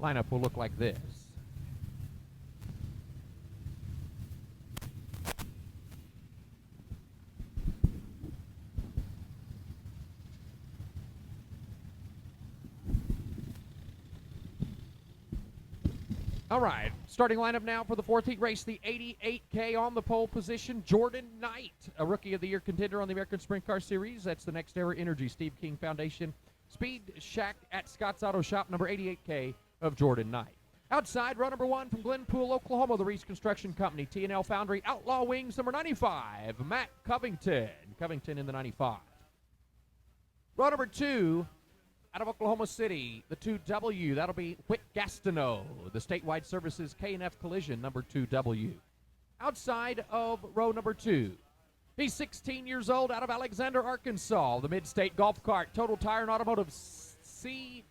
Lineup will look like this. All right, starting lineup now for the fourth heat race, the 88K on the pole position. Jordan Knight, a Rookie of the Year contender on the American Sprint Car Series. That's the Next Era Energy Steve King Foundation Speed Shack at Scott's Auto Shop, number 88K of Jordan Knight. Outside, row number 1 from Glenpool, Oklahoma, the Reese Construction Company, T&L Foundry, Outlaw Wings, number 95, Matt Covington. Covington in the 95. Row number 2, out of Oklahoma City, the 2W, that'll be Whit Gastineau, the Statewide Services K&F Collision, number 2W. Outside of row number 2, he's 16 years old, out of Alexander, Arkansas, the Mid-State Golf Cart, Total Tire and Automotive CSI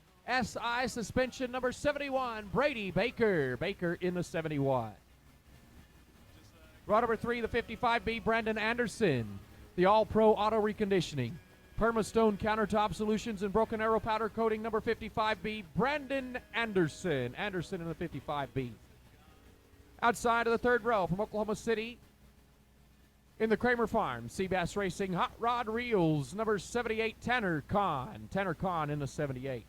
Suspension, number 71, Brady Baker. Baker in the 71. Row number 3, the 55B, Brandon Anderson, the All-Pro Auto Reconditioning, Permastone Countertop Solutions and Broken Arrow Powder Coating, number 55B, Brandon Anderson. Anderson in the 55B. Outside of the third row from Oklahoma City, in the Kramer Farm, Seabass Racing, Hot Rod Reels, number 78, Tanner Kahn. Tanner Kahn in the 78.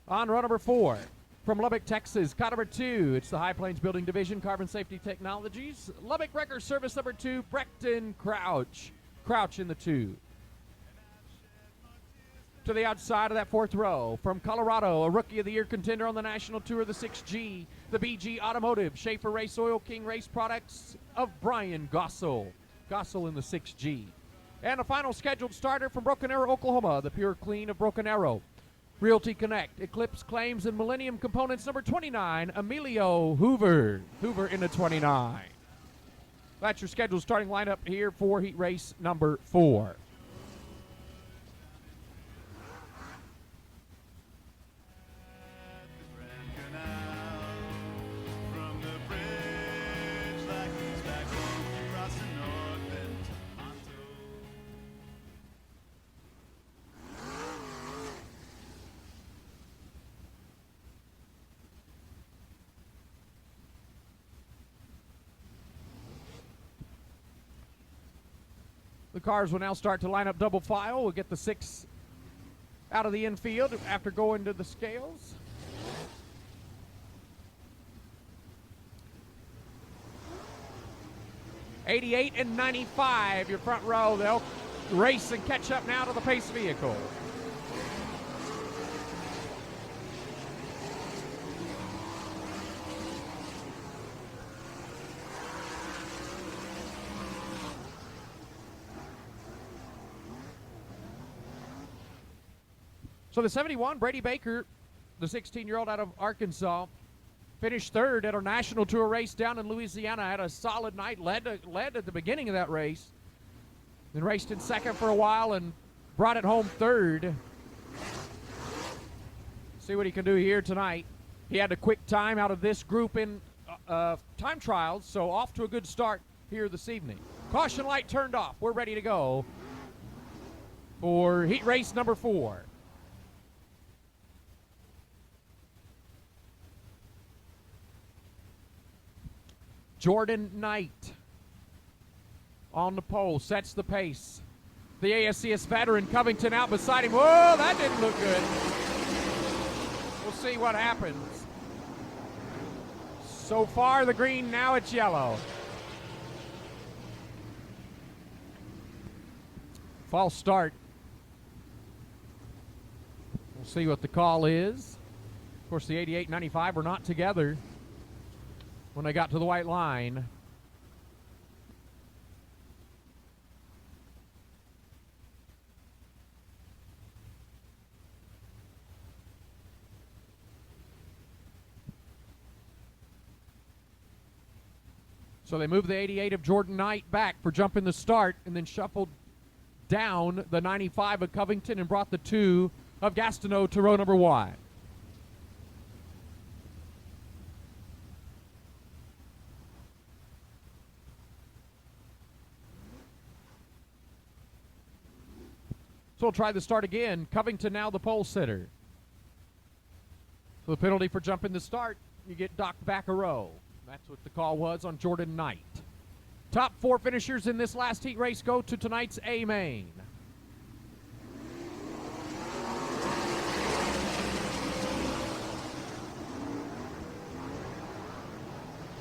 On row number 4, from Lubbock, Texas, car number 2, it's the High Plains Building Division, Carbon Safety Technologies, Lubbock Wrecker Service number 2, Brecton Crouch. Crouch in the 2. To the outside of that fourth row, from Colorado, a Rookie of the Year contender on the National Tour, the 6G, the BG Automotive, Schaefer Race Oil, King Race Products of Brian Gossel. Gossel in the 6G. And a final scheduled starter from Broken Arrow, Oklahoma, the Pure Clean of Broken Arrow. Realty Connect, Eclipse Claims and Millennium Components, number 29, Emilio Hoover. Hoover in the 29. That's your scheduled starting lineup here for heat race number 4. The cars will now start to line up double file. We'll get the 6 out of the infield after going to the scales. '88 and 95, your front row. They'll race and catch up now to the pace vehicle. So the 71, Brady Baker, the 16-year-old out of Arkansas, finished third at our National Tour race down in Louisiana. Had a solid night, led at the beginning of that race, then raced in second for a while and brought it home third. See what he can do here tonight. He had a quick time out of this group in time trials, so off to a good start here this evening. Caution light turned off. We're ready to go for heat race number 4. Jordan Knight on the pole, sets the pace. The ASCS veteran Covington out beside him. Whoa, that didn't look good. We'll see what happens. So far the green, now it's yellow. False start. We'll see what the call is. Of course, the 88 95 were not together when they got to the white line. So they moved the 88 of Jordan Knight back for jumping the start and then shuffled down the 95 of Covington and brought the 2 of Gastineau to row number 1. So we'll try the start again. Covington now the pole sitter. For the penalty for jumping the start, you get docked back a row. That's what the call was on Jordan Knight. Top 4 finishers in this last heat race go to tonight's A main.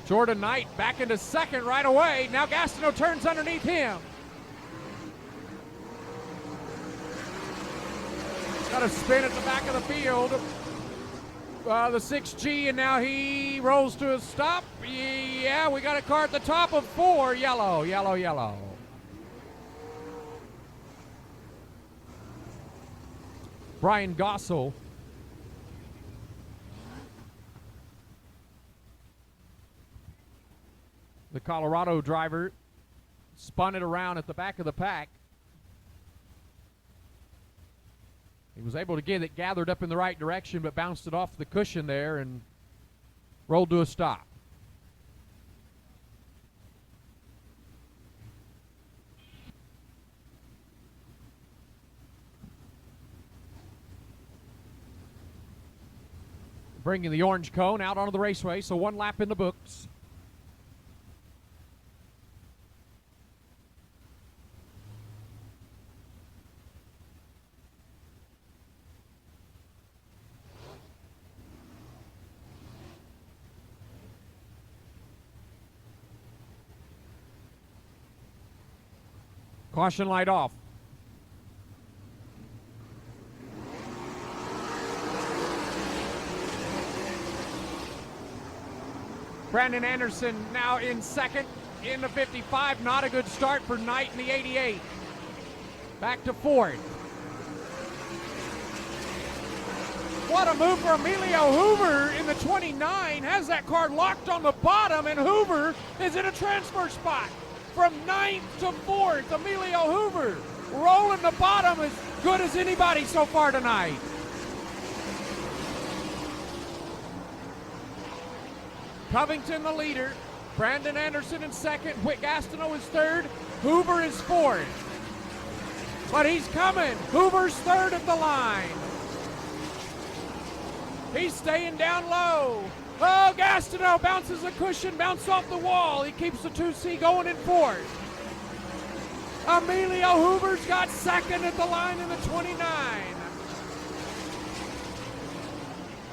Jordan Knight back into second right away. Now Gastineau turns underneath him. Got a spin at the back of the field. The 6G, and now he rolls to a stop. Yeah, we got a car at the top of 4. Yellow, yellow, yellow. Brian Gossel. The Colorado driver spun it around at the back of the pack. He was able to get it gathered up in the right direction, but bounced it off the cushion there and rolled to a stop. Bringing the orange cone out onto the raceway, so 1 lap in the books. Caution light off. Brandon Anderson now in second in the 55. Not a good start for Knight in the 88. Back to fourth. What a move for Emilio Hoover in the 29. Has that car locked on the bottom, and Hoover is in a transfer spot. From 9th to 4th, Emilio Hoover rolling the bottom as good as anybody so far tonight. Covington the leader, Brandon Anderson in second, Whit Gastineau is third, Hoover is fourth. But he's coming, Hoover's third at the line. He's staying down low. Oh, Gastineau bounces a cushion, bounce off the wall. He keeps the 2C going in fourth. Emilio Hoover's got second at the line in the 29.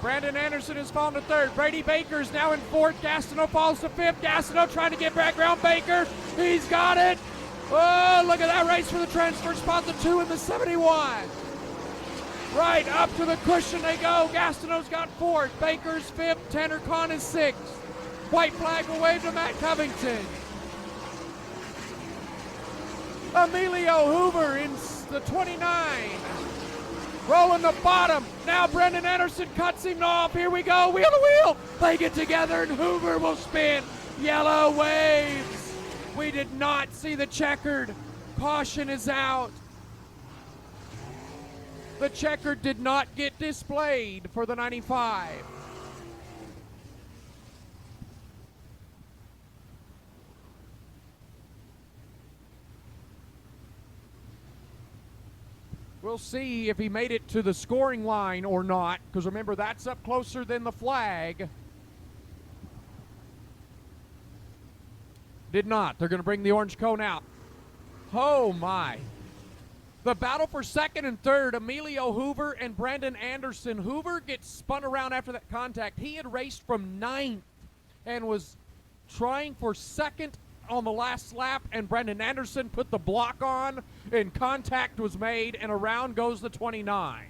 Brandon Anderson has fallen to third. Brady Baker's now in fourth. Gastineau falls to fifth. Gastineau trying to get back around Baker. He's got it. Oh, look at that race for the transfer spot, the 2 and the 71. Right up to the cushion they go. Gastineau's got fourth. Baker's fifth. Tanner Kahn is sixth. White flag will wave to Matt Covington. Emilio Hoover in the 29. Rolling the bottom. Now Brendan Anderson cuts him off. Here we go. Wheel to wheel. They get together and Hoover will spin. Yellow waves. We did not see the checkered. Caution is out. The checkered did not get displayed for the 95. We'll see if he made it to the scoring line or not, because remember, that's up closer than the flag. Did not. They're going to bring the orange cone out. Oh, my. The battle for second and third, Emilio Hoover and Brandon Anderson. Hoover gets spun around after that contact. He had raced from 9th and was trying for second on the last lap, and Brandon Anderson put the block on, and contact was made, and around goes the 29.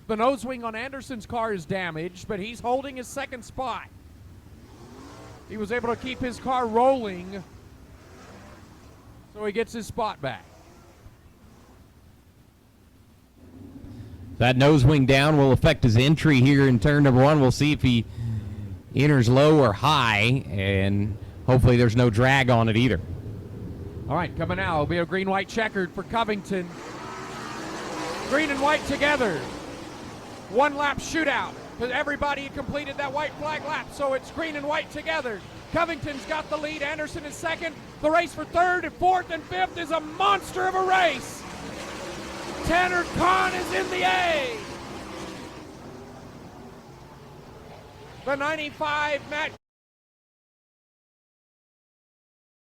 The nose wing on Anderson's car is damaged, but he's holding his second spot. He was able to keep his car rolling, so he gets his spot back. That nose wing down will affect his entry here in turn number 1. We'll see if he enters low or high, and hopefully there's no drag on it either. All right, coming out, it'll be a green-white checkered for Covington. Green and white together. 1 lap shootout, because everybody completed that white flag lap, so it's green and white together. Covington's got the lead. Anderson is second. The race for third and fourth and fifth is a monster of a race. Tanner Kahn is in the A. The 95, Matt